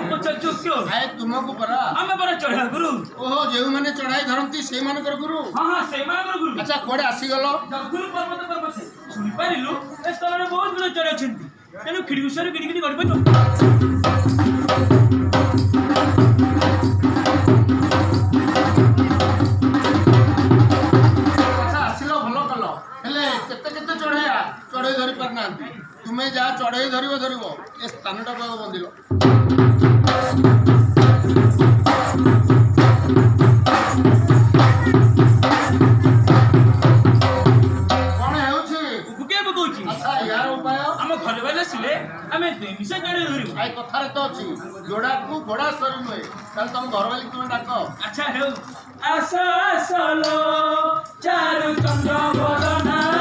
पचार क्यों आए तुमको परा आम पर चढ़ा गुरु ओहो जो मैंने चढ़ाई धरती से मानकर गुरु हाँ हाँ से गुरु अच्छा कोड़े आसी गलो गुरु पर्वत पर्वत शुणी पारिलु ए स्थल में बहुत गुरु चढ़े अछंती तेनु खिड़गुसर गिड़ी गड़ पनु अच्छा आसिलो भलो कलो हेले केते केते चढ़ाया चढ़ाई धरि पार ना तुम्हें जा चढ़ाई धरिबो ए स्थानटा पाग बंदिलो घर वाले सिले आमे मिसा चढ़े धरिबो आई कथारे तो अछि जोड़ा को घोड़ा सरी नय ताल तुम घर वाली तुम डाको अच्छा हेउ आस आसलो चारु चंद्र बदना